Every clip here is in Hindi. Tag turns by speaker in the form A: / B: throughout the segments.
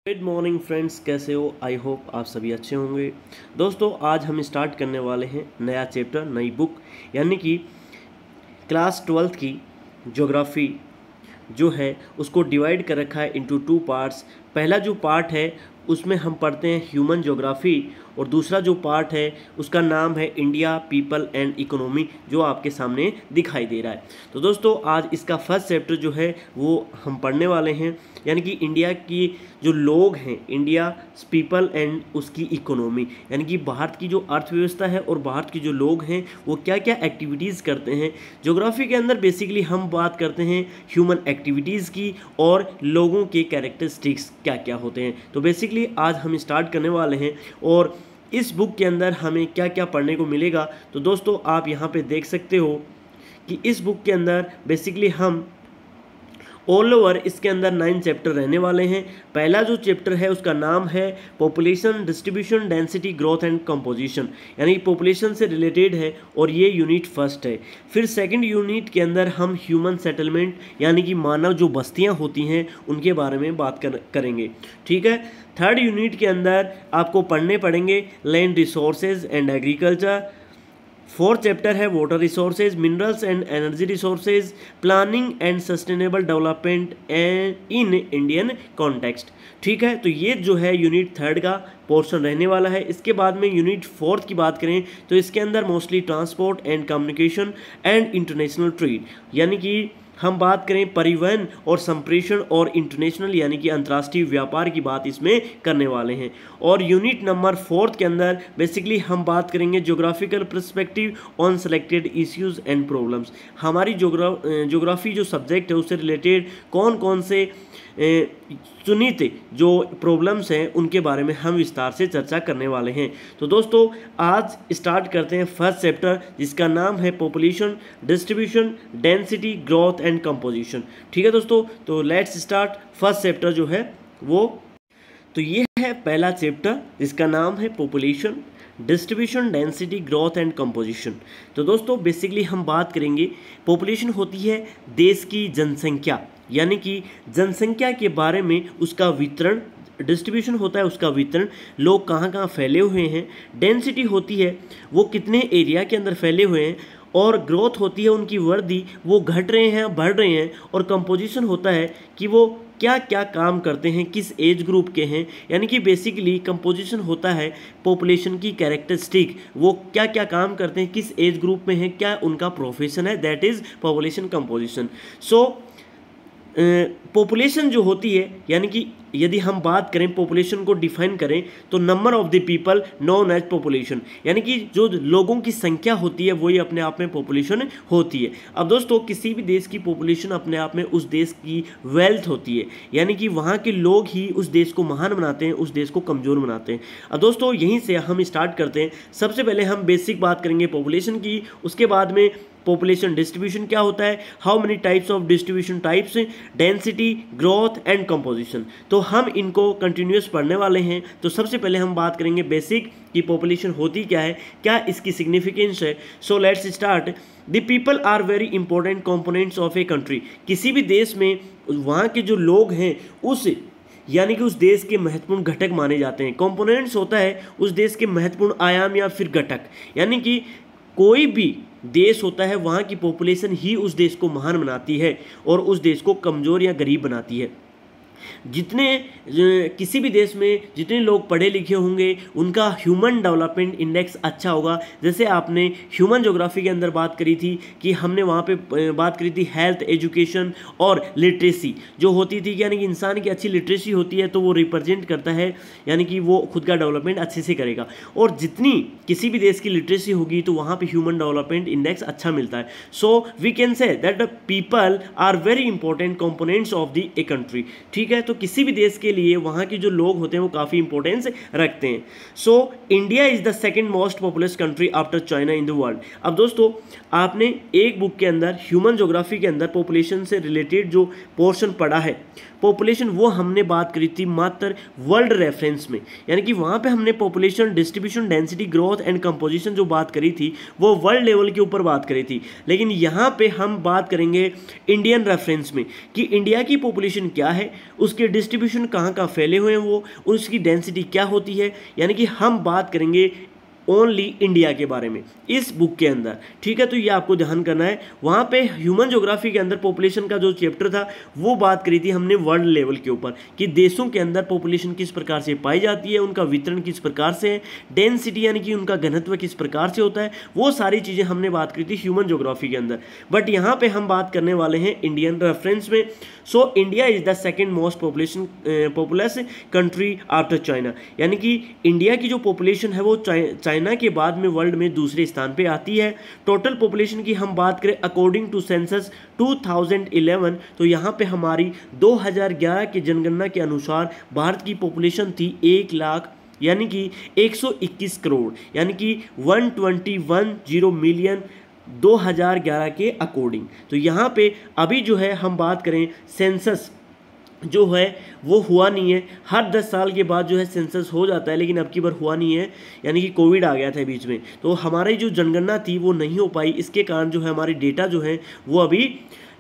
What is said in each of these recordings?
A: गुड मॉर्निंग फ्रेंड्स, कैसे हो? आई होप आप सभी अच्छे होंगे। दोस्तों, आज हम स्टार्ट करने वाले हैं नया चैप्टर, नई बुक, यानी कि क्लास 12th की ज्योग्राफी जो है उसको डिवाइड कर रखा है इनटू 2 पार्ट्स। पहला जो पार्ट है उसमें हम पढ़ते हैं ह्यूमन ज्योग्राफी, और दूसरा जो पार्ट है उसका नाम है इंडिया, पीपल एंड इकोनॉमी, जो आपके सामने दिखाई दे रहा है। तो दोस्तों, आज इसका फर्स्ट चैप्टर जो है वो हम पढ़ने वाले हैं, यानी कि इंडिया की जो लोग हैं, इंडिया, पीपल एंड उसकी इकोनॉमी, यानी कि भारत की जो अर्थव्यवस्था है और भारत के जो लोग हैं वो क्या क्या एक्टिविटीज़ करते हैं। ज्योग्राफी के अंदर बेसिकली हम बात करते हैं ह्यूमन एक्टिविटीज़ की और लोगों के कैरेक्टरिस्टिक्स क्या क्या होते हैं। तो बेसिकली आज हम स्टार्ट करने वाले हैं, और इस बुक के अंदर हमें क्या क्या पढ़ने को मिलेगा। तो दोस्तों, आप यहाँ पे देख सकते हो कि इस बुक के अंदर बेसिकली हम ऑल ओवर इसके अंदर 9 चैप्टर रहने वाले हैं। पहला जो चैप्टर है उसका नाम है population, distribution, density, growth and composition, यानी पॉपुलेशन से रिलेटेड है और ये यूनिट फर्स्ट है। फिर सेकंड यूनिट के अंदर हम ह्यूमन सेटलमेंट, यानी कि मानव जो बस्तियां होती हैं उनके बारे में बात करेंगे। ठीक है। थर्ड यूनिट के अंदर आपको पढ़ने पड़ेंगे land resources and agriculture. Fourth chapter है water resources, minerals and energy resources, planning and sustainable development in Indian context. ठीक है, तो ये जो है यूनिट थर्ड का पोर्शन रहने वाला है। इसके बाद में यूनिट फोर्थ की बात करें तो इसके अंदर mostly transport and communication and international trade, यानी कि हम बात करें परिवहन और संप्रेषण और इंटरनेशनल यानी कि अंतर्राष्ट्रीय व्यापार की बात इसमें करने वाले हैं। और यूनिट नंबर फोर्थ के अंदर बेसिकली हम बात करेंगे geographical perspective on selected issues and problems. हमारी ज्योग्राफी जो सब्जेक्ट है उससे रिलेटेड कौन कौन से चुनित जो प्रॉब्लम्स हैं उनके बारे में हम विस्तार से चर्चा करने वाले हैं। तो दोस्तों, आज स्टार्ट करते हैं फर्स्ट चैप्टर, जिसका नाम है population, distribution, density, growth and composition. ठीक है दोस्तों, तो लेट्स स्टार्ट फर्स्ट चैप्टर जो है वो। तो ये है पहला चैप्टर जिसका नाम है population, distribution, density, growth and composition. तो दोस्तों, बेसिकली हम बात करेंगे पॉपुलेशन होती है देश की जनसंख्या, यानी कि जनसंख्या के बारे में उसका वितरण। डिस्ट्रीब्यूशन होता है उसका वितरण, लोग कहाँ कहाँ फैले हुए हैं। डेंसिटी होती है वो कितने एरिया के अंदर फैले हुए हैं। और ग्रोथ होती है उनकी वृद्धि, वो घट रहे हैं बढ़ रहे हैं। और कंपोजिशन होता है कि वो क्या क्या काम करते हैं, किस एज ग्रुप के हैं, यानी कि बेसिकली कंपोजिशन होता है पॉपुलेशन की कैरेक्टरिस्टिक, वो क्या क्या काम करते हैं, किस एज ग्रुप में है, क्या उनका प्रोफेशन है, that is population composition. So population जो होती है, यानी कि यदि हम बात करें पॉपुलेशन को डिफाइन करें तो number of the people known as population, यानी कि जो लोगों की संख्या होती है वही अपने आप में पॉपुलेशन होती है। अब दोस्तों, किसी भी देश की पॉपुलेशन अपने आप में उस देश की वेल्थ होती है, यानी कि वहाँ के लोग ही उस देश को महान बनाते हैं, उस देश को कमज़ोर बनाते हैं। अब दोस्तों, यहीं से हम स्टार्ट करते हैं। सबसे पहले हम बेसिक बात करेंगे पॉपुलेशन की, उसके बाद में पॉपुलेशन डिस्ट्रीब्यूशन क्या होता है, how many types of distribution types, density, growth and composition. तो हम इनको कंटिन्यूस पढ़ने वाले हैं। तो सबसे पहले हम बात करेंगे बेसिक कि पॉपुलेशन होती क्या है, क्या इसकी सिग्निफिकेंस है। So let's start. The people are very important components of a country. किसी भी देश में वहाँ के जो लोग हैं उस यानी कि उस देश के महत्वपूर्ण घटक माने जाते हैं। कंपोनेंट्स होता है उस देश के महत्वपूर्ण आयाम या फिर घटक, यानी कि कोई भी देश होता है वहाँ की पॉपुलेशन ही उस देश को महान बनाती है और उस देश को कमज़ोर या गरीब बनाती है। किसी भी देश में जितने लोग पढ़े लिखे होंगे उनका ह्यूमन डेवलपमेंट इंडेक्स अच्छा होगा। जैसे आपने ह्यूमन ज्योग्राफी के अंदर बात करी थी कि हमने वहाँ पे बात करी थी हेल्थ, एजुकेशन और लिटरेसी जो होती थी, यानी कि इंसान की अच्छी लिटरेसी होती है तो वो रिप्रेजेंट करता है, यानी कि वो खुद का डेवलपमेंट अच्छे से करेगा। और जितनी किसी भी देश की लिटरेसी होगी तो वहाँ पे ह्यूमन डेवलपमेंट इंडेक्स अच्छा मिलता है। So we can say that the people are very important components of the a country. ठीक है, तो किसी भी देश के लिए वहाँ के जो लोग होते हैं वो काफ़ी इंपॉर्टेंस रखते हैं। So India is the second most populous country after China in the world. अब दोस्तों, आपने एक बुक के अंदर ह्यूमन ज्योग्राफी के अंदर पॉपुलेशन से रिलेटेड जो पोर्शन पढ़ा है, पॉपुलेशन वो हमने बात करी थी मात्र वर्ल्ड रेफरेंस में, यानी कि वहाँ पे हमने population distribution density growth and composition जो बात करी थी वो वर्ल्ड लेवल के ऊपर बात करी थी। लेकिन यहाँ पे हम बात करेंगे इंडियन रेफरेंस में कि इंडिया की पॉपुलेशन क्या है, उसके डिस्ट्रीब्यूशन कहाँ कहाँ फैले हुए हैं वो, उसकी डेंसिटी क्या होती है, यानी कि हम बात करेंगे ओनली इंडिया के बारे में इस बुक के अंदर। ठीक है, तो ये आपको ध्यान करना है। वहाँ पे ह्यूमन ज्योग्राफी के अंदर पॉपुलेशन का जो चैप्टर था वो बात करी थी हमने वर्ल्ड लेवल के ऊपर कि देशों के अंदर पॉपुलेशन किस प्रकार से पाई जाती है, उनका वितरण किस प्रकार से है, डेंसिटी यानी कि उनका घनत्व किस प्रकार से होता है, वो सारी चीज़ें हमने बात करी थी ह्यूमन ज्योग्राफी के अंदर। बट यहाँ पर हम बात करने वाले हैं इंडियन रेफरेंस में। So India is the second most populous country after China, यानी कि इंडिया की जो पॉपुलेशन है वो चाइना के बाद में वर्ल्ड में दूसरे स्थान पे आती है। टोटल पॉपुलेशन की हम बात करें अकॉर्डिंग टू सेंसस 2011, तो यहाँ पे हमारी 2011 की जनगणना के अनुसार भारत की पॉपुलेशन थी 1 लाख यानी कि 121 करोड़, यानी कि 121 मिलियन 2011 के अकॉर्डिंग। तो यहाँ पे अभी जो है हम बात करें सेंसस जो है वो हुआ नहीं है, हर 10 साल के बाद जो है सेंसस हो जाता है, लेकिन अब की बार हुआ नहीं है, यानी कि कोविड आ गया था बीच में, तो हमारी जो जनगणना थी वो नहीं हो पाई। इसके कारण जो है हमारे डेटा जो है वो अभी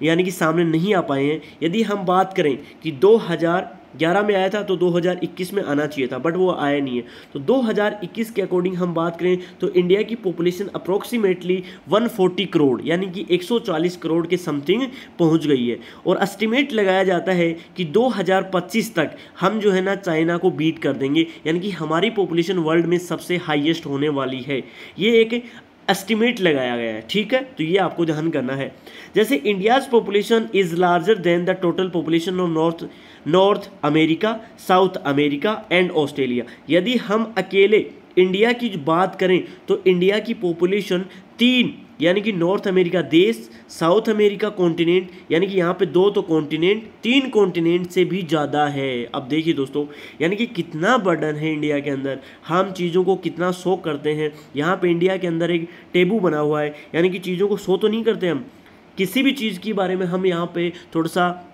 A: यानी कि सामने नहीं आ पाए हैं। यदि हम बात करें कि 2011 में आया था तो 2021 में आना चाहिए था, बट वो आया नहीं है। तो 2021 के अकॉर्डिंग हम बात करें तो इंडिया की पॉपुलेशन अप्रोक्सीमेटली 140 करोड़ यानी कि 140 करोड़ के समथिंग पहुंच गई है। और एस्टिमेट लगाया जाता है कि 2025 तक हम जो है ना चाइना को बीट कर देंगे, यानी कि हमारी पॉपुलेशन वर्ल्ड में सबसे हाईएस्ट होने वाली है। ये एक एस्टिमेट लगाया गया है। ठीक है, तो ये आपको ध्यान करना है। जैसे India's population is larger than the total population of north America, south America and Australia. यदि हम अकेले इंडिया की बात करें तो इंडिया की पॉपुलेशन 3 यानी कि नॉर्थ अमेरिका देश, साउथ अमेरिका कॉन्टिनेंट यानी कि यहाँ पे 2 तो कॉन्टिनेंट, 3 कॉन्टिनेंट से भी ज़्यादा है। अब देखिए दोस्तों, यानी कि कितना बर्डन है इंडिया के अंदर, हम चीज़ों को कितना शो करते हैं। यहाँ पे इंडिया के अंदर एक टेबू बना हुआ है, यानी कि चीज़ों को शो तो नहीं करते हम, किसी भी चीज़ के बारे में हम यहाँ पे थोड़ा सा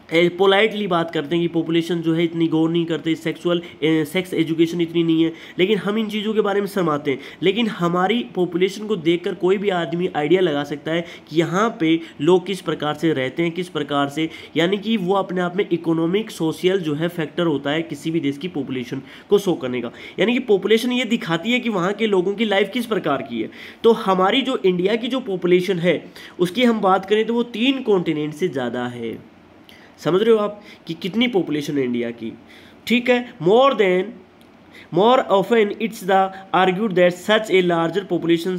A: पोलाइटली बात करते हैं कि पॉपुलेशन जो है इतनी गौर नहीं करते, सेक्स एजुकेशन इतनी नहीं है, लेकिन हम इन चीज़ों के बारे में शर्माते हैं। लेकिन हमारी पॉपुलेशन को देखकर कोई भी आदमी आइडिया लगा सकता है कि यहाँ पे लोग किस प्रकार से रहते हैं, किस प्रकार से, यानी कि वो अपने आप में इकोनॉमिक सोशल जो है फैक्टर होता है किसी भी देश की पॉपुलेशन को शो करने का। यानी कि पॉपुलेशन ये दिखाती है कि वहाँ के लोगों की लाइफ किस प्रकार की है। तो हमारी जो इंडिया की जो पॉपुलेशन है उसकी हम बात करें तो वो 3 कॉन्टिनेंट से ज़्यादा है। समझ रहे हो आप कि कितनी पॉपुलेशन है इंडिया की। ठीक है, more often it's the argued that such a larger population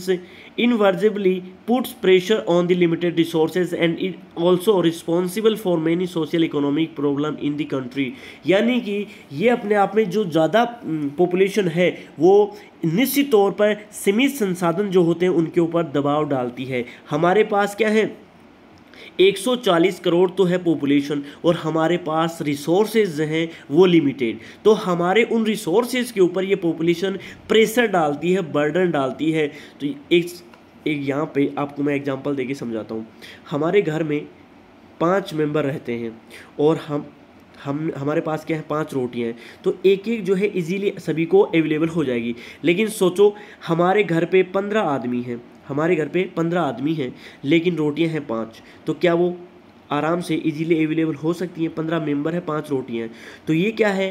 A: invariably puts pressure on the limited resources and it also responsible for many social economic problem in the country. यानी कि ये अपने आप में जो ज़्यादा पॉपुलेशन है वो निश्चित तौर पर सीमित संसाधन जो होते हैं उनके ऊपर दबाव डालती है। हमारे पास क्या है, 140 करोड़ तो है पॉपुलेशन और हमारे पास रिसोर्सेज हैं वो लिमिटेड। तो हमारे उन रिसोर्सेज के ऊपर ये पॉपुलेशन प्रेशर डालती है, बर्डन डालती है। तो एक यहाँ पे आपको मैं एग्जांपल देके समझाता हूँ। हमारे घर में 5 मेंबर रहते हैं और हमारे पास क्या है, 5 रोटियां हैं, तो एक एक जो है इजीली सभी को अवेलेबल हो जाएगी। लेकिन सोचो हमारे घर पे 15 आदमी हैं, हमारे घर पे 15 आदमी हैं लेकिन रोटियां हैं 5, तो क्या वो आराम से इजीली अवेलेबल हो सकती हैं? 15 मेंबर है, 5 रोटियां हैं, तो ये क्या है,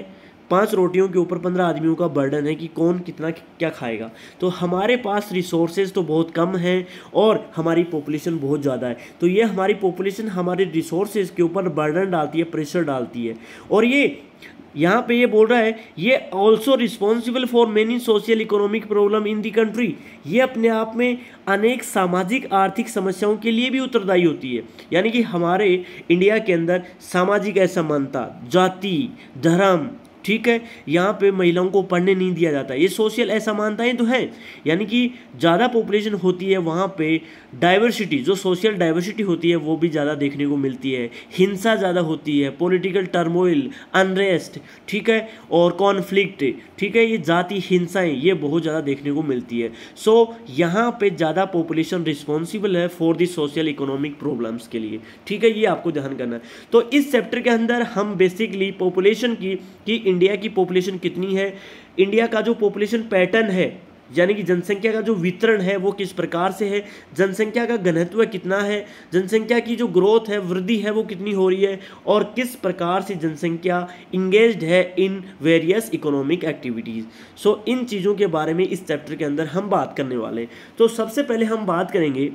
A: 5 रोटियों के ऊपर 15 आदमियों का बर्डन है कि कौन कितना क्या खाएगा। तो हमारे पास रिसोर्सेज तो बहुत कम हैं और हमारी पॉपुलेशन बहुत ज़्यादा है। तो ये हमारी पॉपुलेशन हमारे रिसोर्सेज के ऊपर बर्डन डालती है, प्रेशर डालती है। और ये यहाँ पे ये बोल रहा है ये also responsible for many social economic problem in the country. ये अपने आप में अनेक सामाजिक आर्थिक समस्याओं के लिए भी उत्तरदायी होती है। यानी कि हमारे इंडिया के अंदर सामाजिक असमानता, जाति, धर्म, ठीक है, यहाँ पे महिलाओं को पढ़ने नहीं दिया जाता। ये सोशल असमानताएं तो हैं, यानी कि ज़्यादा पॉपुलेशन होती है वहाँ पे डाइवर्सिटी, जो सोशल डाइवर्सिटी होती है वो भी ज़्यादा देखने को मिलती है, हिंसा ज़्यादा होती है, पॉलिटिकल टर्मोइल, अनरेस्ट, ठीक है, और कॉन्फ्लिक्ट, ठीक है, ये जाति हिंसाएं ये बहुत ज़्यादा देखने को मिलती है। सो यहाँ पे ज़्यादा पॉपुलेशन रिस्पॉन्सिबल है for the social economic problems के लिए, ठीक है, ये आपको ध्यान करना है। तो इस चैप्टर के अंदर हम बेसिकली पॉपुलेशन की कि इंडिया की पॉपुलेशन कितनी है, इंडिया का जो पॉपुलेशन पैटर्न है यानी कि जनसंख्या का जो वितरण है वो किस प्रकार से है, जनसंख्या का घनत्व कितना है, जनसंख्या की जो ग्रोथ है, वृद्धि है वो कितनी हो रही है, और किस प्रकार से जनसंख्या इंगेज्ड है इन वेरियस इकोनॉमिक एक्टिविटीज़। सो इन चीज़ों के बारे में इस चैप्टर के अंदर हम बात करने वाले हैं। तो सबसे पहले हम बात करेंगे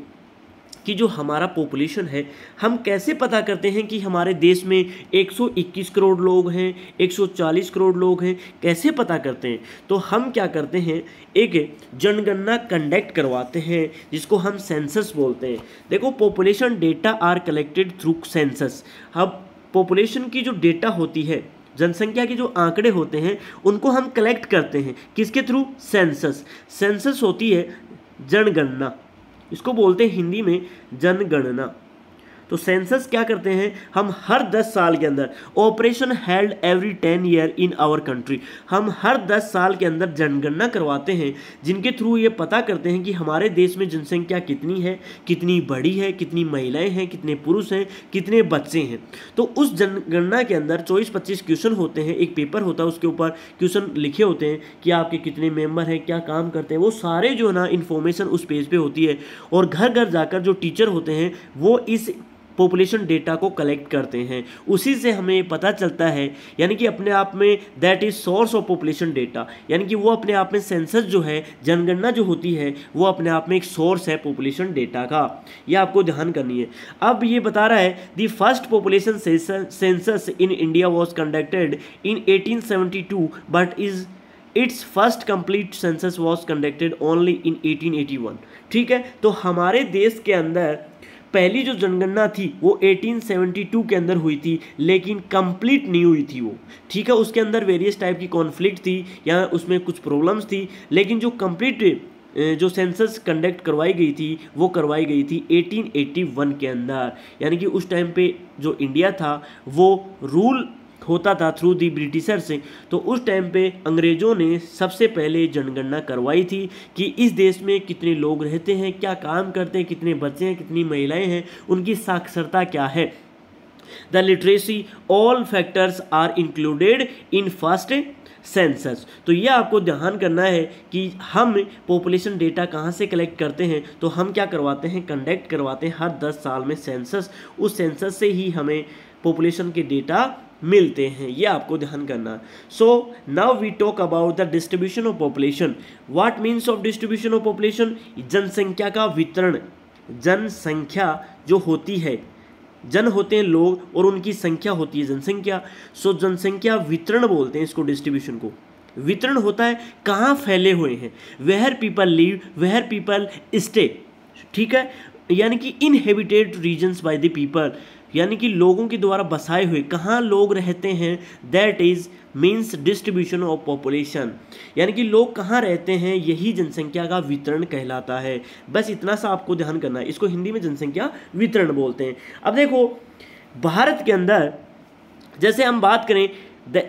A: कि जो हमारा पॉपुलेशन है हम कैसे पता करते हैं कि हमारे देश में 121 करोड़ लोग हैं, 140 करोड़ लोग हैं, कैसे पता करते हैं। तो हम क्या करते हैं, एक जनगणना कंडक्ट करवाते हैं जिसको हम सेंसस बोलते हैं। देखो, population data are collected through census. अब पॉपुलेशन की जो डेटा होती है, जनसंख्या के जो आंकड़े होते हैं उनको हम कलेक्ट करते हैं किसके थ्रू, सेंसस। सेंसस होती है जनगणना, इसको बोलते हैं हिंदी में जनगणना। तो सेंसस क्या करते हैं, हम हर 10 साल के अंदर, operation held every 10 year in our country, हम हर 10 साल के अंदर जनगणना करवाते हैं जिनके थ्रू ये पता करते हैं कि हमारे देश में जनसंख्या कितनी है, कितनी बड़ी है, कितनी महिलाएं हैं, कितने पुरुष हैं, कितने बच्चे हैं। तो उस जनगणना के अंदर 24-25 क्वेश्चन होते हैं, एक पेपर होता है उसके ऊपर क्वेश्चन लिखे होते हैं कि आपके कितने मेंबर हैं, क्या काम करते हैं, वो सारे जो है ना इन्फॉर्मेशन उस पेज पे होती है। और घर घर जाकर जो टीचर होते हैं वो इस पॉपुलेशन डेटा को कलेक्ट करते हैं, उसी से हमें पता चलता है, यानी कि अपने आप में that is source of population data, यानी कि वो अपने आप में सेंसस जो है, जनगणना जो होती है वो अपने आप में एक सोर्स है पॉपुलेशन डेटा का, ये आपको ध्यान करनी है। अब ये बता रहा है the first population census in India was conducted in 1872 but is it's first complete census was conducted only in 1881। ठीक है, तो हमारे देश के अंदर पहली जो जनगणना थी वो 1872 के अंदर हुई थी, लेकिन कंप्लीट नहीं हुई थी वो, ठीक है, उसके अंदर वेरियस टाइप की कॉन्फ्लिक्ट थी या उसमें कुछ प्रॉब्लम्स थी, लेकिन जो कंप्लीट जो सेंसस कंडक्ट करवाई गई थी वो करवाई गई थी 1881 के अंदर। यानी कि उस टाइम पे जो इंडिया था वो रूल होता था थ्रू दी ब्रिटिशर से, तो उस टाइम पे अंग्रेज़ों ने सबसे पहले जनगणना करवाई थी कि इस देश में कितने लोग रहते हैं, क्या काम करते हैं, कितने बच्चे हैं, कितनी महिलाएं हैं, उनकी साक्षरता क्या है। The literacy all factors are included in first census. तो ये आपको ध्यान करना है कि हम पॉपुलेशन डेटा कहाँ से कलेक्ट करते हैं, तो हम क्या करवाते हैं, कंडक्ट करवाते हैं हर 10 साल में सेंसस, उस सेंसस से ही हमें पॉपुलेशन के डेटा मिलते हैं, ये आपको ध्यान करना। So now we talk about the distribution of population. What means of distribution of population, जनसंख्या का वितरण। जनसंख्या जो होती है, जन होते हैं लोग और उनकी संख्या होती है जनसंख्या, सो जनसंख्या वितरण बोलते हैं इसको, डिस्ट्रीब्यूशन को। वितरण होता है कहाँ फैले हुए हैं, where people live, where people stay, ठीक है, यानी कि inhabited regions by the people, यानी कि लोगों के द्वारा बसाए हुए कहाँ लोग रहते हैं, that is means distribution of population, यानी कि लोग कहाँ रहते हैं यही जनसंख्या का वितरण कहलाता है। बस इतना सा आपको ध्यान करना है, इसको हिंदी में जनसंख्या वितरण बोलते हैं। अब देखो, भारत के अंदर जैसे हम बात करें,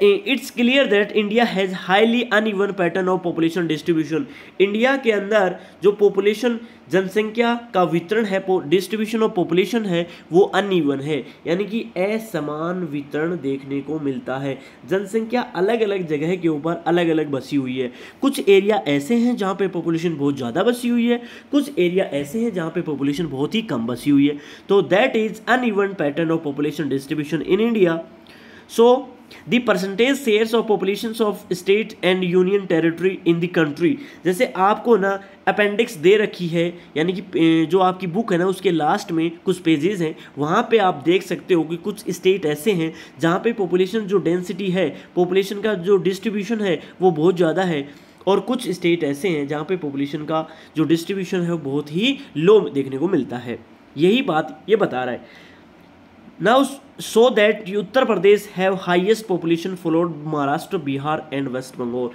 A: it's clear that India has highly uneven pattern of population distribution. India के अंदर जो पॉपुलेशन जनसंख्या का वितरण है, डिस्ट्रीब्यूशन ऑफ पॉपुलेशन है, वो अनइवन है, यानी कि असमान वितरण देखने को मिलता है। जनसंख्या अलग अलग जगह के ऊपर अलग अलग बसी हुई है। कुछ एरिया ऐसे हैं जहाँ पे पॉपुलेशन बहुत ज़्यादा बसी हुई है, कुछ एरिया ऐसे हैं जहाँ पे पॉपुलेशन बहुत ही कम बसी हुई है। तो that is uneven pattern of population distribution in India. So the percentage shares of populations of state and union territory in the country, जैसे आपको ना अपेंडिक्स दे रखी है, यानी कि जो आपकी बुक है ना उसके लास्ट में कुछ पेजेस हैं, वहाँ पे आप देख सकते हो कि कुछ स्टेट ऐसे हैं जहाँ पे पॉपुलेशन जो डेंसिटी है, पॉपुलेशन का जो डिस्ट्रीब्यूशन है वो बहुत ज़्यादा है, और कुछ स्टेट ऐसे हैं जहाँ पे पॉपुलेशन का जो डिस्ट्रीब्यूशन है वो बहुत ही लो देखने को मिलता है। यही बात ये बता रहा है। Now so that Uttar Pradesh have highest population followed Maharashtra, Bihar and West Bengal.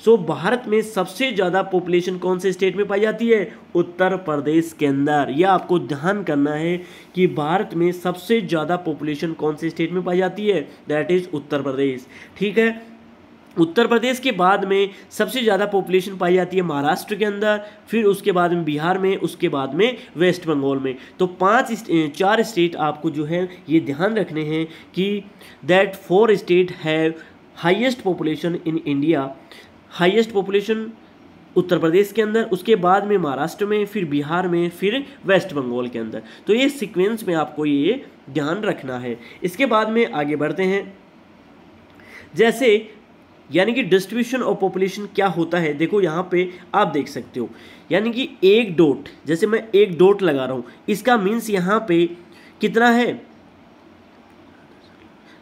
A: So Bharat में सबसे ज़्यादा पॉपुलेशन कौन से स्टेट में पाई जाती है? उत्तर प्रदेश के अंदर। यह आपको ध्यान करना है कि भारत में सबसे ज़्यादा पॉपुलेशन कौन से स्टेट में पाई जाती है, दैट इज उत्तर प्रदेश। ठीक है, उत्तर प्रदेश के बाद में सबसे ज़्यादा पॉपुलेशन पाई जाती है महाराष्ट्र के अंदर, फिर उसके बाद में बिहार में, उसके बाद में वेस्ट बंगाल में। तो 4 स्टेट आपको जो है ये ध्यान रखने हैं कि that 4 state have highest population in India. Highest population Uttar Pradesh के अंदर, उसके बाद में महाराष्ट्र में, फिर बिहार में, फिर वेस्ट बंगाल के अंदर। तो ये सीक्वेंस में आपको ये ध्यान रखना है। इसके बाद में आगे बढ़ते हैं। जैसे यानी कि डिस्ट्रीब्यूशन ऑफ पॉपुलेशन क्या होता है, देखो यहाँ पे आप देख सकते हो, यानी कि एक डॉट, जैसे मैं एक डॉट लगा रहा हूँ, इसका मीन्स यहाँ पे कितना है?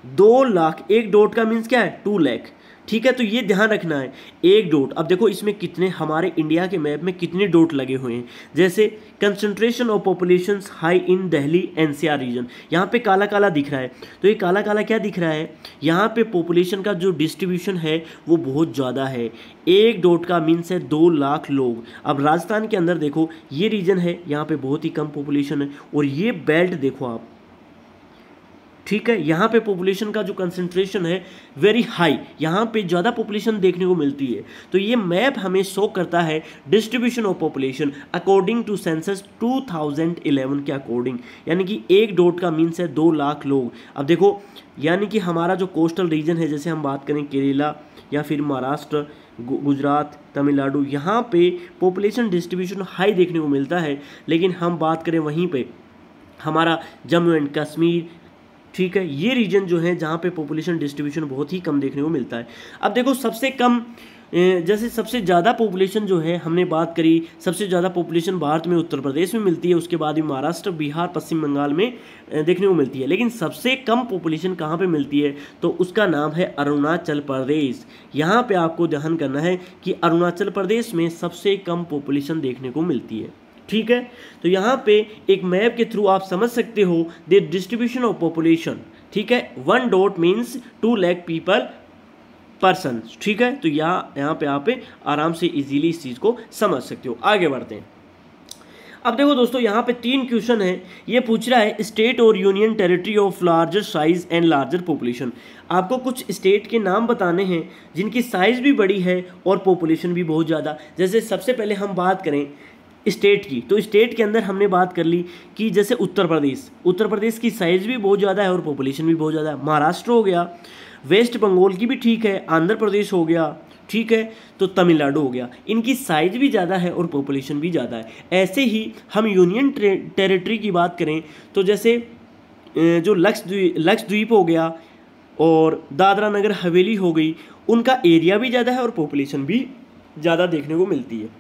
A: 2 लाख। एक डॉट का मीन्स क्या है? 2 लाख। ठीक है, तो ये ध्यान रखना है, एक डॉट। अब देखो इसमें कितने, हमारे इंडिया के मैप में कितने डॉट लगे हुए हैं। जैसे concentration of population high in Delhi NCR region, यहाँ पे काला काला दिख रहा है। तो ये काला काला क्या दिख रहा है? यहाँ पे पॉपुलेशन का जो डिस्ट्रीब्यूशन है वो बहुत ज़्यादा है। एक डॉट का मीन्स है 2 लाख लोग। अब राजस्थान के अंदर देखो ये रीजन है, यहाँ पे बहुत ही कम पॉपुलेशन है, और ये बेल्ट देखो आप, ठीक है, यहाँ पे पॉपुलेशन का जो कंसंट्रेशन है वेरी हाई, यहाँ पे ज़्यादा पॉपुलेशन देखने को मिलती है। तो ये मैप हमें शो करता है distribution of population according to census 2011 के अकॉर्डिंग, यानी कि एक डॉट का मीन्स है 2 लाख लोग। अब देखो यानी कि हमारा जो कोस्टल रीजन है, जैसे हम बात करें केरला या फिर महाराष्ट्र, गुजरात, तमिलनाडु, यहाँ पे पॉपुलेशन डिस्ट्रीब्यूशन हाई देखने को मिलता है। लेकिन हम बात करें वहीं पे हमारा जम्मू एंड कश्मीर, ठीक है, ये रीजन जो है जहाँ पे पॉपुलेशन डिस्ट्रीब्यूशन बहुत ही कम देखने को मिलता है। अब देखो सबसे कम, जैसे सबसे ज़्यादा पॉपुलेशन जो है हमने बात करी, सबसे ज़्यादा पॉपुलेशन भारत में उत्तर प्रदेश में मिलती है, उसके बाद में महाराष्ट्र, बिहार, पश्चिम बंगाल में देखने को मिलती है। लेकिन सबसे कम पॉपुलेशन कहाँ पे मिलती है? तो उसका नाम है अरुणाचल प्रदेश। यहाँ पे आपको ध्यान करना है कि अरुणाचल प्रदेश में सबसे कम पॉपुलेशन देखने को मिलती है। ठीक है, तो यहाँ पे एक मैप के थ्रू आप समझ सकते हो द डिस्ट्रीब्यूशन ऑफ पॉपुलेशन। ठीक है, 1 dot means 2 lakh people person. ठीक है, तो यहाँ पे आप आराम से इजीली इस चीज़ को समझ सकते हो। आगे बढ़ते हैं। अब देखो दोस्तों यहाँ पे 3 क्वेश्चन है। ये पूछ रहा है स्टेट और union territory of larger size and larger population. आपको कुछ स्टेट के नाम बताने हैं जिनकी साइज़ भी बड़ी है और पॉपुलेशन भी बहुत ज़्यादा। जैसे सबसे पहले हम बात करें स्टेट की, तो स्टेट के अंदर हमने बात कर ली कि जैसे उत्तर प्रदेश की साइज़ भी बहुत ज़्यादा है और पॉपुलेशन भी बहुत ज़्यादा है। महाराष्ट्र हो गया, वेस्ट बंगाल की भी ठीक है, आंध्र प्रदेश हो गया, ठीक है, तो तमिलनाडु हो गया। इनकी साइज़ भी ज़्यादा है और पॉपुलेशन भी ज़्यादा है। ऐसे ही हम यूनियन टेरिटरी की बात करें तो जैसे जो लक्षद्वीप हो गया और दादरा नगर हवेली हो गई, उनका एरिया भी ज़्यादा है और पॉपुलेशन भी ज़्यादा देखने को मिलती है।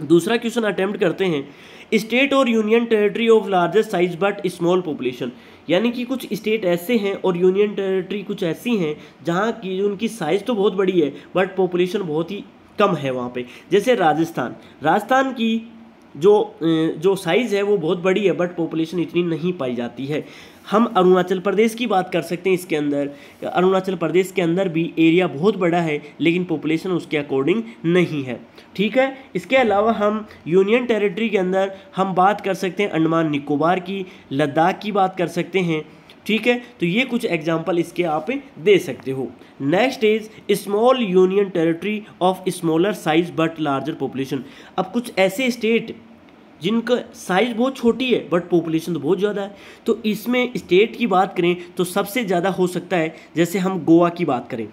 A: दूसरा क्वेश्चन अटेम्प्ट करते हैं स्टेट और union territory of larger size but small population, यानी कि कुछ स्टेट ऐसे हैं और यूनियन टेरिटरी कुछ ऐसी हैं जहाँ की उनकी साइज़ तो बहुत बड़ी है बट पॉपुलेशन बहुत ही कम है वहाँ पे। जैसे राजस्थान की जो साइज़ है वो बहुत बड़ी है बट पॉपुलेशन इतनी नहीं पाई जाती है। हम अरुणाचल प्रदेश की बात कर सकते हैं। इसके अंदर अरुणाचल प्रदेश के अंदर भी एरिया बहुत बड़ा है लेकिन पॉपुलेशन उसके अकॉर्डिंग नहीं है। ठीक है, इसके अलावा हम यूनियन टेरिटरी के अंदर हम बात कर सकते हैं अंडमान निकोबार की, लद्दाख की बात कर सकते हैं। ठीक है, तो ये कुछ एग्जाम्पल इसके आप दे सकते हो। Next is small union territory of smaller size but larger population. अब कुछ ऐसे स्टेट जिनका साइज़ बहुत छोटी है बट पॉपुलेशन तो बहुत ज़्यादा है, तो इसमें स्टेट की बात करें तो सबसे ज़्यादा हो सकता है, जैसे हम गोवा की बात करें,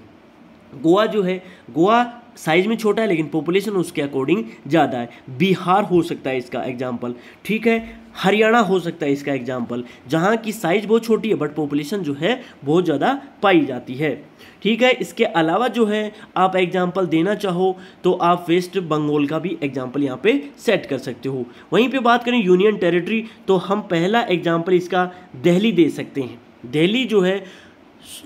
A: गोवा जो है, गोवा साइज़ में छोटा है लेकिन पॉपुलेशन उसके अकॉर्डिंग ज़्यादा है। बिहार हो सकता है इसका एग्जाम्पल, ठीक है, हरियाणा हो सकता है इसका एग्जाम्पल, जहाँ की साइज़ बहुत छोटी है बट पॉपुलेशन जो है बहुत ज़्यादा पाई जाती है। ठीक है, इसके अलावा जो है आप एग्जाम्पल देना चाहो तो आप वेस्ट बंगाल का भी एग्जाम्पल यहाँ पे सेट कर सकते हो। वहीं पे बात करें यूनियन टेरिटरी तो हम पहला एग्जाम्पल इसका दिल्ली दे सकते हैं। दिल्ली जो है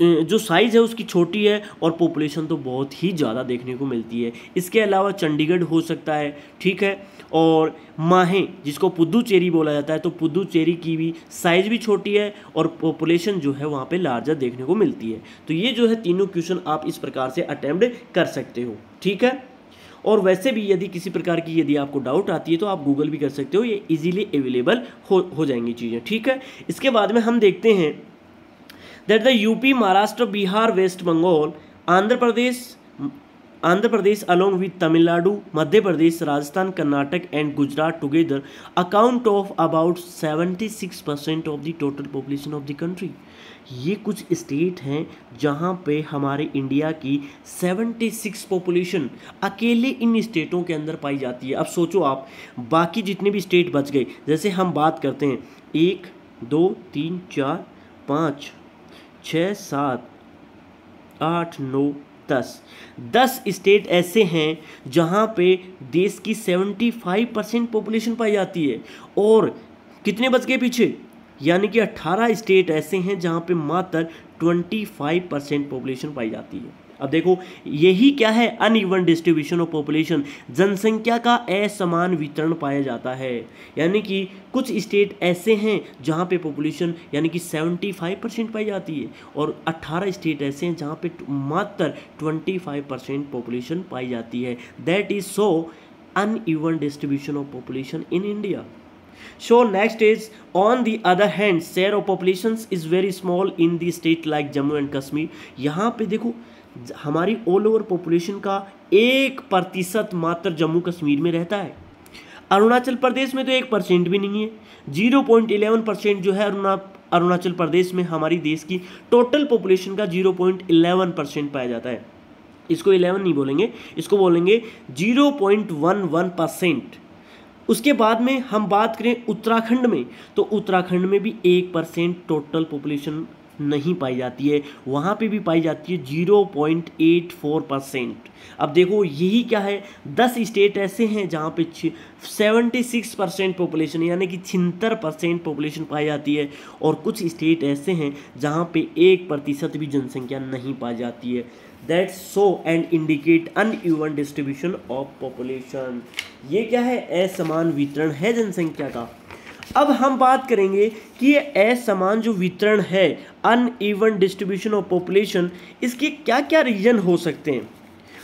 A: जो साइज़ है उसकी छोटी है और पॉपुलेशन तो बहुत ही ज़्यादा देखने को मिलती है। इसके अलावा चंडीगढ़ हो सकता है, ठीक है, और माहे जिसको पुदुचेरी बोला जाता है, तो पुदुचेरी की भी साइज़ भी छोटी है और पॉपुलेशन जो है वहाँ पे लार्जर देखने को मिलती है। तो ये जो है तीनों क्वेश्चन आप इस प्रकार से अटेम्प्ट कर सकते हो, ठीक है। और वैसे भी यदि किसी प्रकार की यदि आपको डाउट आती है तो आप गूगल भी कर सकते हो, ये इजीली अवेलेबल हो जाएंगी चीज़ें, ठीक है। इसके बाद में हम देखते हैं that the UP, Maharashtra, Bihar, West Bengal, Andhra Pradesh along with Tamil Nadu, Madhya Pradesh, Rajasthan, Karnataka and Gujarat together account of about 76% of the total population of the country. ये कुछ स्टेट हैं जहाँ पे हमारे इंडिया की 76 पॉपुलेशन अकेले इन स्टेटों के अंदर पाई जाती है। अब सोचो आप, बाकी जितने भी स्टेट बच गए, जैसे हम बात करते हैं 1 2 3 4 5 6 7 8 9 10 स्टेट ऐसे हैं जहाँ पे देश की 75% पॉपुलेशन पाई जाती है। और कितने बच गए पीछे, यानी कि 18 स्टेट ऐसे हैं जहाँ पे मात्र 25% पॉपुलेशन पाई जाती है। अब देखो, यही क्या है, अनइवन डिस्ट्रीब्यूशन ऑफ पॉपुलेशन, जनसंख्या का असमान वितरण पाया जाता है। यानी कि कुछ स्टेट ऐसे हैं जहाँ पे पॉपुलेशन यानी कि 75% पाई जाती है और 18 स्टेट ऐसे हैं जहाँ पे मात्र 25% पॉपुलेशन पाई जाती है। That is so uneven distribution of population in India. So next is, on the other hand, share of populations is very small in the state like Jammu and Kashmir। यहाँ पे देखो, हमारी ऑल ओवर पॉपुलेशन का 1% मात्र जम्मू कश्मीर में रहता है। अरुणाचल प्रदेश में तो 1% भी नहीं है। 0.11% जो है अरुणाचल प्रदेश में हमारी देश की टोटल पॉपुलेशन का 0.11% पाया जाता है। इसको 11 नहीं बोलेंगे, इसको बोलेंगे 0.11%। उसके बाद में हम बात करें उत्तराखंड में, तो उत्तराखंड में भी 1% टोटल पॉपुलेशन नहीं पाई जाती है, वहाँ पे भी पाई जाती है 0.84%। अब देखो, यही क्या है, 10 स्टेट ऐसे हैं जहाँ पे 76% पॉपुलेशन यानी कि 76% पॉपुलेशन पाई जाती है और कुछ स्टेट ऐसे हैं जहाँ पे 1% भी जनसंख्या नहीं पाई जाती है। That's so and indicate uneven distribution of population. ये क्या है, असमान वितरण है जनसंख्या का। अब हम बात करेंगे कि ये असमान जो वितरण है, अनइवन डिस्ट्रीब्यूशन ऑफ पॉपुलेशन, इसके क्या क्या रीजन हो सकते हैं।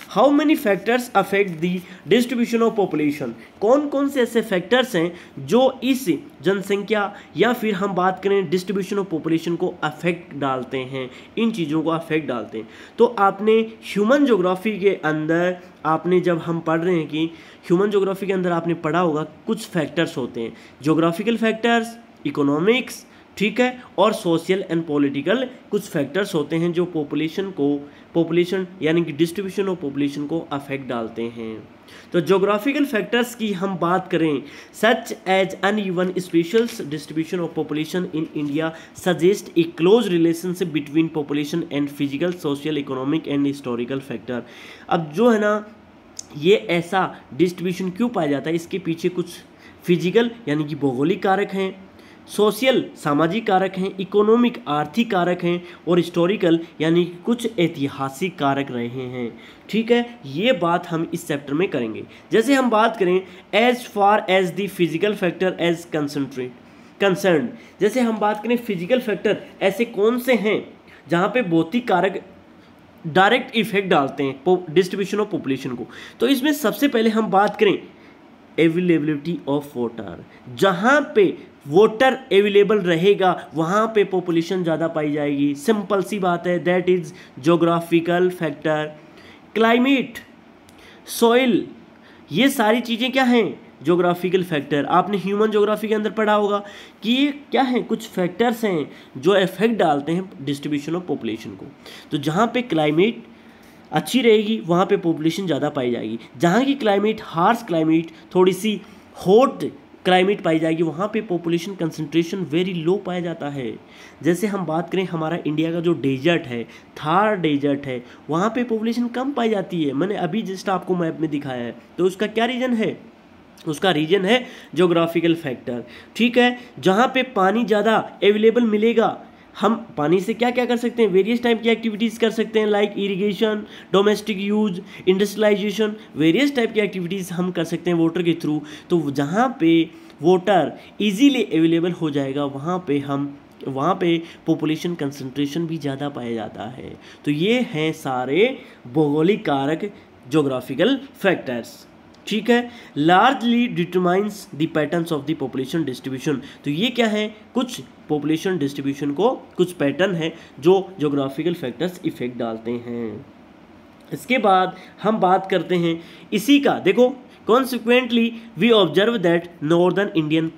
A: How many factors affect the distribution of population, कौन कौन से ऐसे फैक्टर्स हैं जो इस जनसंख्या या फिर हम बात करें डिस्ट्रीब्यूशन ऑफ पॉपुलेशन को अफेक्ट डालते हैं, इन चीज़ों को अफेक्ट डालते हैं। तो आपने ह्यूमन ज्योग्राफी के अंदर, आपने जब हम पढ़ रहे हैं कि ह्यूमन ज्योग्राफी के अंदर आपने पढ़ा होगा कुछ फैक्टर्स होते हैं, ज्योग्राफिकल फैक्टर्स, इकोनॉमिक्स, ठीक है, और सोशल एंड पॉलिटिकल कुछ फैक्टर्स होते हैं जो पॉपुलेशन यानी कि डिस्ट्रीब्यूशन ऑफ पॉपुलेशन को अफेक्ट डालते हैं। तो ज्योग्राफिकल फैक्टर्स की हम बात करें, such as uneven spatial distribution of population in India suggest a close relationship between population and physical, social, economic and historical factor. अब जो है ना, ये ऐसा डिस्ट्रीब्यूशन क्यों पाया जाता है, इसके पीछे कुछ फिजिकल यानी कि भौगोलिक कारक हैं, सोशल सामाजिक कारक हैं, इकोनॉमिक आर्थिक कारक हैं और हिस्टोरिकल यानी कि कुछ ऐतिहासिक कारक रहे हैं। ठीक है, ये बात हम इस चैप्टर में करेंगे। जैसे हम बात करें as far as the physical factor as concern, जैसे हम बात करें फिजिकल फैक्टर ऐसे कौन से हैं जहाँ पे भौतिक कारक डायरेक्ट इफेक्ट डालते हैं डिस्ट्रीब्यूशन ऑफ पॉपुलेशन को। तो इसमें सबसे पहले हम बात करें अवेलेबिलिटी ऑफ वाटर, जहाँ पे वाटर अवेलेबल रहेगा वहाँ पे पॉपुलेशन ज़्यादा पाई जाएगी, सिंपल सी बात है। That is geographical factor. Climate, soil, ये सारी चीज़ें क्या हैं, ज्योग्राफिकल फैक्टर। आपने ह्यूमन ज्योग्राफी के अंदर पढ़ा होगा कि ये क्या हैं, कुछ फैक्टर्स हैं जो इफेक्ट डालते हैं डिस्ट्रीब्यूशन ऑफ पॉपुलेशन को। तो जहाँ पे क्लाइमेट अच्छी रहेगी वहाँ पे पॉपुलेशन ज़्यादा पाई जाएगी। जहाँ की क्लाइमेट हार्श क्लाइमेट, थोड़ी सी हॉट क्लाइमेट पाई जाएगी, वहाँ पे पॉपुलेशन कंसंट्रेशन वेरी लो पाया जाता है। जैसे हम बात करें हमारा इंडिया का जो डेजर्ट है, थार डेजर्ट है, वहाँ पे पॉपुलेशन कम पाई जाती है। मैंने अभी जस्ट आपको मैप में दिखाया है। तो उसका क्या रीज़न है, उसका रीजन है ज्योग्राफिकल फैक्टर। ठीक है, जहाँ पे पानी ज़्यादा अवेलेबल मिलेगा हम पानी से क्या क्या कर सकते हैं, वेरियस टाइप की एक्टिविटीज़ कर सकते हैं, like irrigation, domestic use, industrialization, various type की एक्टिविटीज़ हम कर सकते हैं वाटर के थ्रू। तो जहाँ पे वाटर इजीली अवेलेबल हो जाएगा वहाँ पे पॉपुलेशन कंसंट्रेशन भी ज़्यादा पाया जाता है। तो ये हैं सारे भौगोलिक कारक, जोग्राफिकल फैक्टर्स, ठीक है। Largely determines the patterns of the population distribution. तो ये क्या है, कुछ पॉपुलेशन डिस्ट्रीब्यूशन को कुछ पैटर्न है जो जोग्राफिकल फैक्टर्स इफेक्ट डालते हैं। इसके बाद हम बात करते हैं इसी का, देखो consequently we observe that northern Indian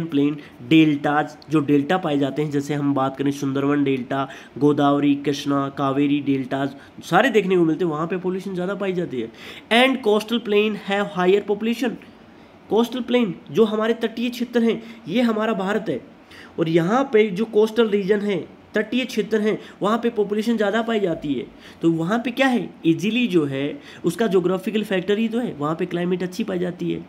A: plain deltas, जो डेल्टा पाए जाते हैं, जैसे हम बात करें सुंदरवन डेल्टा, गोदावरी, कृष्णा, कावेरी डेल्टाज सारे देखने को मिलते हैं, वहाँ पे पॉपुलेशन ज़्यादा पाई जाती है। And coastal plain have higher population. Coastal plain जो हमारे तटीय क्षेत्र हैं, ये हमारा भारत है, और यहाँ पे जो कोस्टल रीजन है, तटीय क्षेत्र हैं, वहाँ पे पॉपुलेशन ज़्यादा पाई जाती है। तो वहाँ पे क्या है, इजीली जो है उसका जोग्राफिकल फैक्टर ही तो है, वहाँ पे क्लाइमेट अच्छी पाई जाती है,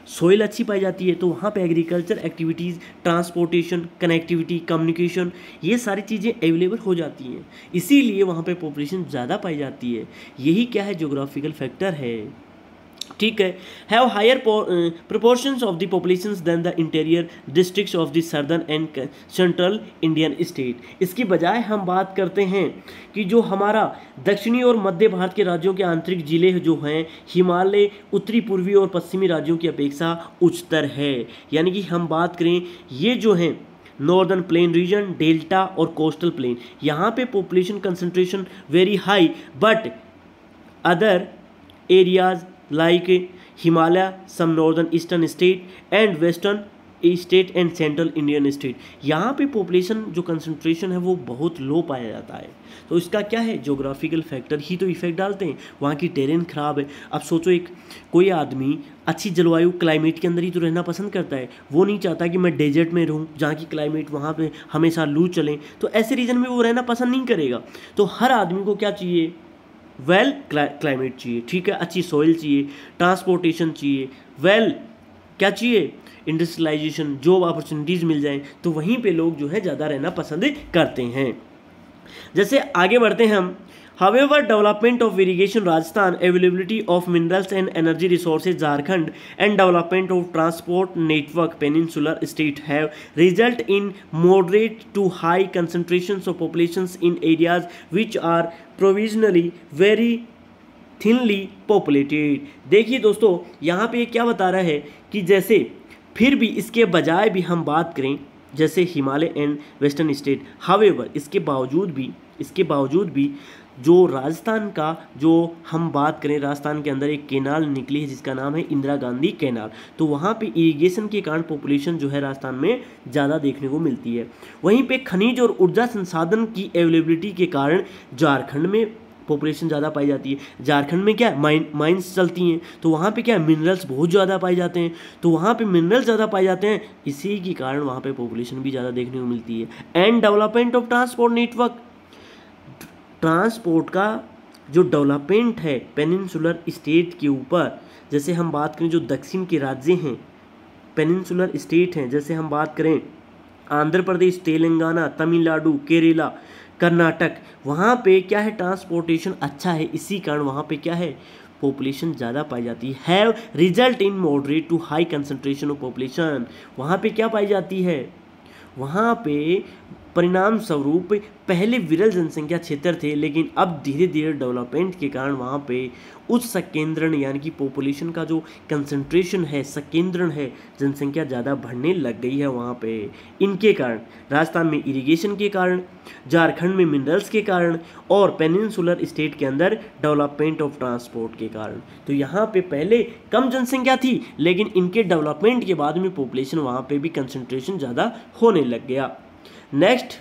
A: सोइल अच्छी पाई जाती है, तो वहाँ पे agriculture activities, transportation, connectivity, communication, ये सारी चीज़ें अवेलेबल हो जाती हैं, इसीलिए वहाँ पे पॉपुलेशन ज़्यादा पाई जाती है। यही क्या है, जोग्राफिकल फैक्टर है, ठीक है। Have higher proportions of the populations than the interior districts of the southern and central Indian state. इसकी बजाय हम बात करते हैं कि जो हमारा दक्षिणी और मध्य भारत के राज्यों के आंतरिक जिले जो हैं, हिमालय उत्तरी पूर्वी और पश्चिमी राज्यों की अपेक्षा उच्चतर है। यानी कि हम बात करें ये जो हैं नॉर्दर्न प्लेन रीजन, डेल्टा और कोस्टल प्लेन, यहाँ पे population concentration very high, but other areas like Himalaya, some northern eastern state and western state and central Indian state, यहाँ पे पॉपुलेशन जो कंसंट्रेशन है वो बहुत लो पाया जाता है। तो इसका क्या है, जोग्राफिकल फैक्टर ही तो इफेक्ट डालते हैं। वहाँ की टेरेन ख़राब है। अब सोचो, कोई आदमी अच्छी जलवायु क्लाइमेट के अंदर ही तो रहना पसंद करता है, वो नहीं चाहता कि मैं डेजर्ट में रहूँ जहाँ की क्लाइमेट वहाँ पे हमेशा लू चले, तो ऐसे रीजन में वो रहना पसंद नहीं करेगा। तो हर आदमी को क्या चाहिए, वेल क्लाइमेट चाहिए, ठीक है, अच्छी सॉइल चाहिए, ट्रांसपोर्टेशन चाहिए, वेल क्या चाहिए, इंडस्ट्रियलाइजेशन, जॉब अपॉर्चुनिटीज़ मिल जाएं, तो वहीं पे लोग जो है ज़्यादा रहना पसंद करते हैं। जैसे आगे बढ़ते हैं हम, However, development of irrigation Rajasthan, availability of minerals and energy resources Jharkhand, and development of transport network peninsular state have result in moderate to high concentrations of populations in areas which are provisionally very thinly populated. देखिए दोस्तों, यहाँ पे क्या बता रहा है कि जैसे फिर भी इसके बजाय भी हम बात करें जैसे Himalaya and western state, however इसके बावजूद भी जो राजस्थान का, जो हम बात करें, राजस्थान के अंदर एक कैनाल निकली है जिसका नाम है इंदिरा गांधी कैनाल, तो वहाँ पे इरिगेशन के कारण पॉपुलेशन जो है राजस्थान में ज़्यादा देखने को मिलती है। वहीं पे खनिज और ऊर्जा संसाधन की अवेलेबिलिटी के कारण झारखंड में पॉपुलेशन ज़्यादा पाई जाती है। झारखंड में क्या है, माइंस चलती हैं, तो वहाँ पे क्या है, मिनरल्स बहुत ज़्यादा पाए जाते हैं, तो वहाँ पे मिनरल्स ज़्यादा पाए जाते हैं, इसी के कारण वहाँ पे पॉपुलेशन भी ज़्यादा देखने को मिलती है। And development of transport network, transport का जो डेवलपमेंट है पेनिनसुलर स्टेट के ऊपर, जैसे हम बात करें जो दक्षिण के राज्य हैं, पेनिनसुलर स्टेट हैं, जैसे हम बात करें आंध्र प्रदेश, तेलंगाना, तमिलनाडु, केरला, कर्नाटक, वहाँ पे क्या है, ट्रांसपोर्टेशन अच्छा है, इसी कारण वहाँ पे क्या है, पॉपुलेशन ज़्यादा पाई जाती है। Have result in moderate to high concentration of population, वहाँ पे क्या पाई जाती है, वहाँ पे परिणाम स्वरूप पहले विरल जनसंख्या क्षेत्र थे, लेकिन अब धीरे धीरे डेवलपमेंट के कारण वहाँ पे उच्च संकेंद्रण यानी कि पॉपुलेशन का जो कंसंट्रेशन है, संकेंद्रण है, जनसंख्या ज़्यादा बढ़ने लग गई है वहाँ पे। इनके कारण राजस्थान में इरिगेशन के कारण, झारखंड में मिनरल्स के कारण, और पेनिनसुलर स्टेट के अंदर डेवलपमेंट ऑफ ट्रांसपोर्ट के कारण। तो यहाँ पे पहले कम जनसंख्या थी, लेकिन इनके डेवलपमेंट के बाद में पॉपुलेशन वहाँ पे भी कंसंट्रेशन ज़्यादा होने लग गया। Next,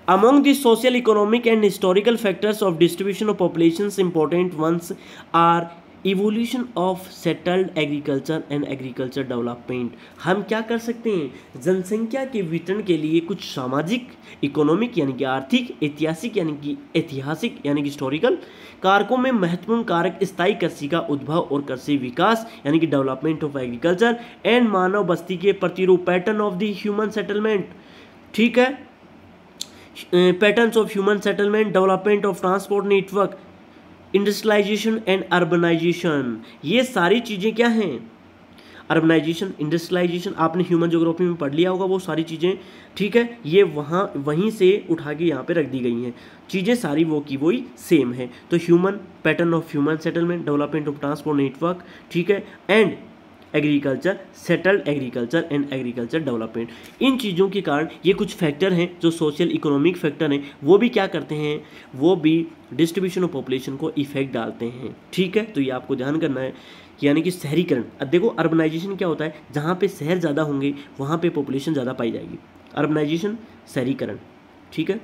A: among the social, economic and historical factors of distribution of populations, important ones are evolution of settled agriculture and agriculture development। हम क्या कर सकते हैं, जनसंख्या के वितरण के लिए कुछ सामाजिक, इकोनॉमिक यानी कि आर्थिक, ऐतिहासिक यानी कि हिस्टोरिकल कारकों में महत्वपूर्ण कारक स्थायी कृषि का उद्भव और कृषि विकास यानी कि डेवलपमेंट ऑफ एग्रीकल्चर, एंड मानव बस्ती के प्रतिरूप pattern of the human settlement, ठीक है। Patterns of human settlement, development of transport network, industrialization and urbanization, ये सारी चीज़ें क्या हैं? अर्बनाइजेशन, इंडस्ट्रियलाइजेशन, आपने ह्यूमन ज्योग्राफी में पढ़ लिया होगा वो सारी चीज़ें, ठीक है। ये वहीं से उठा के यहाँ पे रख दी गई हैं, चीज़ें सारी वो की वही सेम है। तो human, pattern of human settlement, development of transport network, ठीक है, and agriculture, settled agriculture and agriculture development, इन चीज़ों के कारण ये कुछ फैक्टर हैं जो सोशल इकोनॉमिक फैक्टर हैं, वो भी क्या करते हैं, वो भी डिस्ट्रीब्यूशन ऑफ पॉपुलेशन को इफेक्ट डालते हैं, ठीक है। तो ये आपको ध्यान करना है, यानी कि शहरीकरण। अब देखो अर्बनाइजेशन क्या होता है, जहाँ पे शहर ज़्यादा होंगे वहाँ पे पॉपुलेशन ज़्यादा पाई जाएगी। अर्बनाइजेशन शहरीकरण, ठीक है।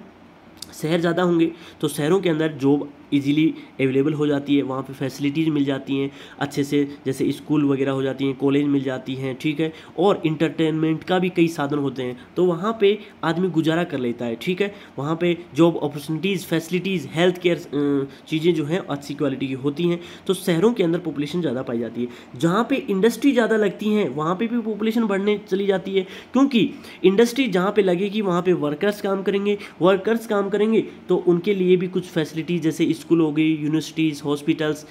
A: शहर ज़्यादा होंगे तो शहरों के अंदर जॉब इजीली अवेलेबल हो जाती है, वहाँ पे फैसिलिटीज़ मिल जाती हैं अच्छे से, जैसे स्कूल वगैरह हो जाती हैं, कॉलेज मिल जाती हैं, ठीक है। और इंटरटेनमेंट का भी कई साधन होते हैं, तो वहाँ पे आदमी गुजारा कर लेता है, ठीक है। वहाँ पे job opportunities, facilities, health care चीज़ें जो हैं अच्छी क्वालिटी की होती हैं, तो शहरों के अंदर पॉपुलेशन ज़्यादा पाई जाती है। जहाँ पे इंडस्ट्री ज़्यादा लगती हैं वहाँ पे भी पॉपुलेशन बढ़ने चली जाती है, क्योंकि इंडस्ट्री जहाँ पे लगेगी वहाँ पे वर्कर्स काम करेंगे, वर्कर्स काम करेंगे तो उनके लिए भी कुछ फैसिलिटीज़ जैसे स्कूल हो गई, यूनिवर्सिटीज़, हॉस्पिटल्स,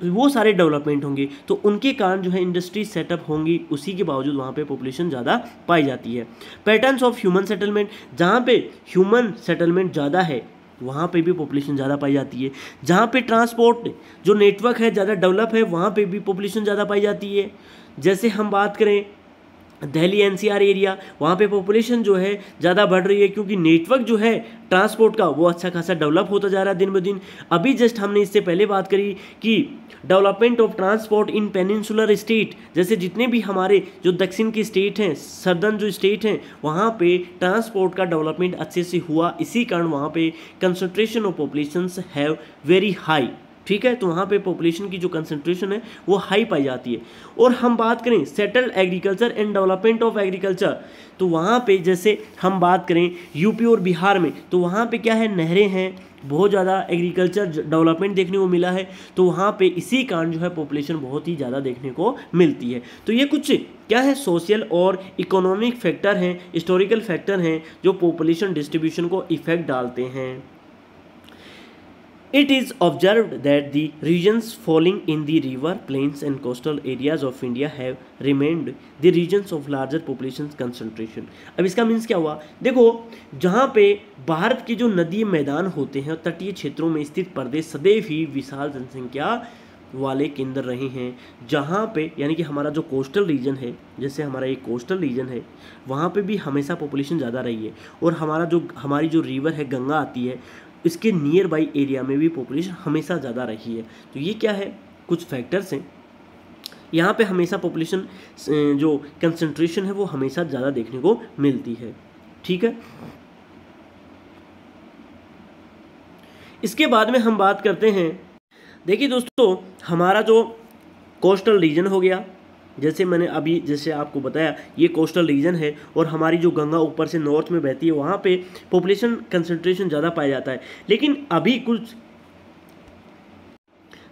A: वो सारे डेवलपमेंट होंगे, तो उनके कारण जो है इंडस्ट्री सेटअप होंगी, उसी के बावजूद वहाँ पे पॉपुलेशन ज़्यादा पाई जाती है। पैटर्न्स ऑफ ह्यूमन सेटलमेंट, जहाँ पे ह्यूमन सेटलमेंट ज़्यादा है वहाँ पे भी पॉपुलेशन ज़्यादा पाई जाती है। जहाँ पे ट्रांसपोर्ट जो नेटवर्क है ज़्यादा डेवलप है वहाँ पे भी पॉपुलेशन ज़्यादा पाई जाती है। जैसे हम बात करें दिल्ली एनसीआर एरिया, वहाँ पे पॉपुलेशन जो है ज़्यादा बढ़ रही है, क्योंकि नेटवर्क जो है ट्रांसपोर्ट का वो अच्छा खासा डेवलप होता जा रहा है दिन ब दिन। अभी जस्ट हमने इससे पहले बात करी कि development of transport in peninsular state, जैसे जितने भी हमारे जो दक्षिण की स्टेट हैं, सदर्न जो स्टेट हैं, वहाँ पे ट्रांसपोर्ट का डेवलपमेंट अच्छे से हुआ, इसी कारण वहाँ पे concentration of populations have very high, ठीक है। तो वहाँ पे पॉपुलेशन की जो कंसंट्रेशन है वो हाई पाई जाती है। और हम बात करें settled agriculture and development of agriculture, तो वहाँ पे जैसे हम बात करें यूपी और बिहार में, तो वहाँ पे क्या है, नहरें हैं, बहुत ज़्यादा एग्रीकल्चर डेवलपमेंट देखने को मिला है, तो वहाँ पे इसी कारण जो है पॉपुलेशन बहुत ही ज़्यादा देखने को मिलती है। तो ये कुछ क्या है, सोशल और इकोनॉमिक फैक्टर हैं, हिस्टोरिकल फैक्टर हैं जो पॉपुलेशन डिस्ट्रीब्यूशन को इफेक्ट डालते हैं। It is observed that the regions falling in the river, plains and coastal areas of India have remained the regions of larger population concentration। अब इसका मीन्स क्या हुआ, देखो जहाँ पे भारत के जो नदी मैदान होते हैं और तटीय क्षेत्रों में स्थित प्रदेश सदैव ही विशाल जनसंख्या वाले केंद्र रहे हैं, जहाँ पे यानी कि हमारा जो कोस्टल रीजन है, जैसे हमारा एक कोस्टल रीजन है, वहाँ पे भी हमेशा पॉपुलेशन ज़्यादा रही है। और हमारी जो रिवर है गंगा आती है, इसके नियर बाई एरिया में भी पॉपुलेशन हमेशा ज़्यादा रही है। तो ये क्या है, कुछ फैक्टर्स हैं, यहाँ पे हमेशा पॉपुलेशन जो कंसंट्रेशन है वो हमेशा ज़्यादा देखने को मिलती है, ठीक है। इसके बाद में हम बात करते हैं, देखिए दोस्तों हमारा जो कोस्टल रीजन हो गया, जैसे मैंने अभी जैसे आपको बताया ये कोस्टल रीजन है, और हमारी जो गंगा ऊपर से नॉर्थ में बहती है वहाँ पे पॉपुलेशन कंसंट्रेशन ज़्यादा पाया जाता है। लेकिन अभी कुछ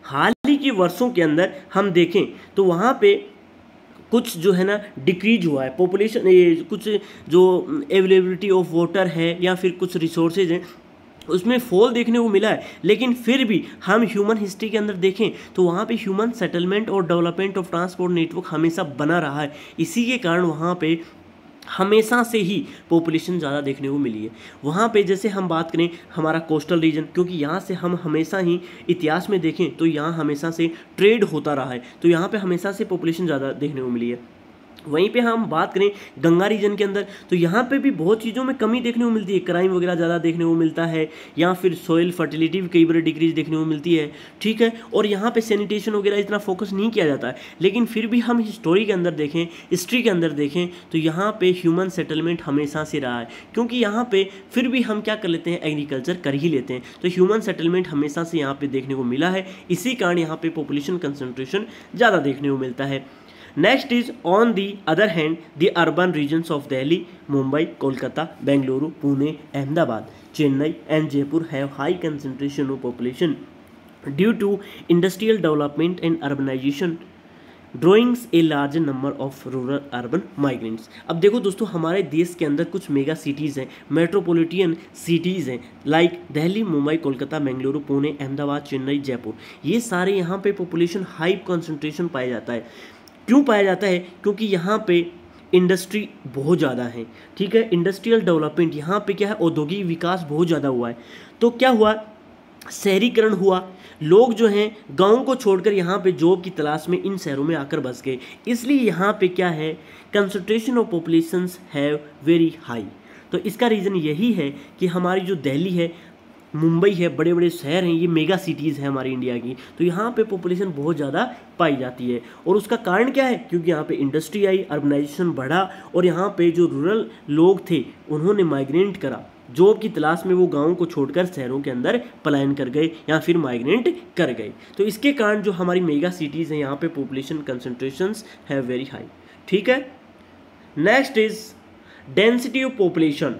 A: हाल ही के वर्षों के अंदर हम देखें तो वहाँ पे कुछ जो है ना डिक्रीज हुआ है पॉपुलेशन, कुछ जो अवेलेबिलिटी ऑफ वाटर है या फिर कुछ रिसोर्सेज हैं उसमें फॉल देखने को मिला है। लेकिन फिर भी हम ह्यूमन हिस्ट्री के अंदर देखें तो वहाँ पे ह्यूमन सेटलमेंट और डेवलपमेंट ऑफ ट्रांसपोर्ट नेटवर्क हमेशा बना रहा है, इसी के कारण वहाँ पे हमेशा से ही पॉपुलेशन ज़्यादा देखने को मिली है। वहाँ पे जैसे हम बात करें हमारा कोस्टल रीजन, क्योंकि यहाँ से हम हमेशा ही इतिहास में देखें तो यहाँ हमेशा से ट्रेड होता रहा है, तो यहाँ पे हमेशा से पॉपुलेशन ज़्यादा देखने को मिली है। वहीं पे हम बात करें गंगा रीजन के अंदर तो यहाँ पे भी बहुत चीज़ों में कमी देखने को मिलती है, क्राइम वगैरह ज़्यादा देखने को मिलता है, या फिर सोइल फर्टिलिटी भी कई बार डिक्रीज देखने को मिलती है, ठीक है। और यहाँ पे सैनिटेशन वगैरह इतना फोकस नहीं किया जाता है। लेकिन फिर भी हम हिस्टोरी के अंदर देखें, हिस्ट्री के अंदर देखें तो यहाँ पे ह्यूमन सेटलमेंट हमेशा से रहा है, क्योंकि यहाँ पे फिर भी हम क्या कर लेते हैं, एग्रीकल्चर कर ही लेते हैं। तो ह्यूमन सेटलमेंट हमेशा से यहाँ पे देखने को मिला है, इसी कारण यहाँ पे पॉपुलेशन कंसंट्रेशन ज़्यादा देखने को मिलता है। Next is on the other hand the urban regions of Delhi, Mumbai, Kolkata, Bengaluru, Pune, Ahmedabad, Chennai and Jaipur have high concentration of population due to industrial development and urbanization drawings a large number of rural urban migrants. अब देखो दोस्तों, हमारे देश के अंदर कुछ मेगा सिटीज़ हैं, मेट्रोपॉलिटन सिटीज़ हैं, लाइक दिल्ली, मुंबई, कोलकाता, बेंगलुरु, पुणे, अहमदाबाद, चेन्नई, जयपुर। ये सारे यहाँ पे पॉपुलेशन हाई कंसंट्रेशन पाया जाता है। क्यों पाया जाता है? क्योंकि यहाँ पे इंडस्ट्री बहुत ज़्यादा है, ठीक है, इंडस्ट्रियल डेवलपमेंट यहाँ पे क्या है, औद्योगिक विकास बहुत ज़्यादा हुआ है। तो क्या हुआ, शहरीकरण हुआ, लोग जो हैं गाँव को छोड़कर यहाँ पे जॉब की तलाश में इन शहरों में आकर बस गए, इसलिए यहाँ पे क्या है, concentration of populations have very high. तो इसका रीज़न यही है कि हमारी जो दिल्ली है, मुंबई है, बड़े बड़े शहर हैं, ये मेगा सिटीज़ हैं हमारी इंडिया की, तो यहाँ पे पॉपुलेशन बहुत ज़्यादा पाई जाती है। और उसका कारण क्या है? क्योंकि यहाँ पे इंडस्ट्री आई, अर्बनाइजेशन बढ़ा, और यहाँ पे जो रूरल लोग थे उन्होंने माइग्रेट करा, जॉब की तलाश में वो गाँव को छोड़कर शहरों के अंदर पलायन कर गए या फिर माइग्रेट कर गए। तो इसके कारण जो हमारी मेगा सिटीज़ हैं यहाँ पे पॉपुलेशन कंसंट्रेशंस है वेरी हाई, ठीक है। Next is density of population.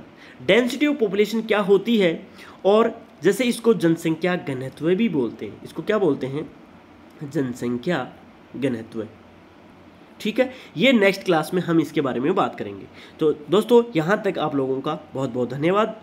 A: Density of population क्या होती है, और जैसे इसको जनसंख्या घनत्व भी बोलते हैं, इसको क्या बोलते हैं, जनसंख्या घनत्व, ठीक है। ये नेक्स्ट क्लास में हम इसके बारे में बात करेंगे। तो दोस्तों, यहाँ तक आप लोगों का बहुत बहुत धन्यवाद।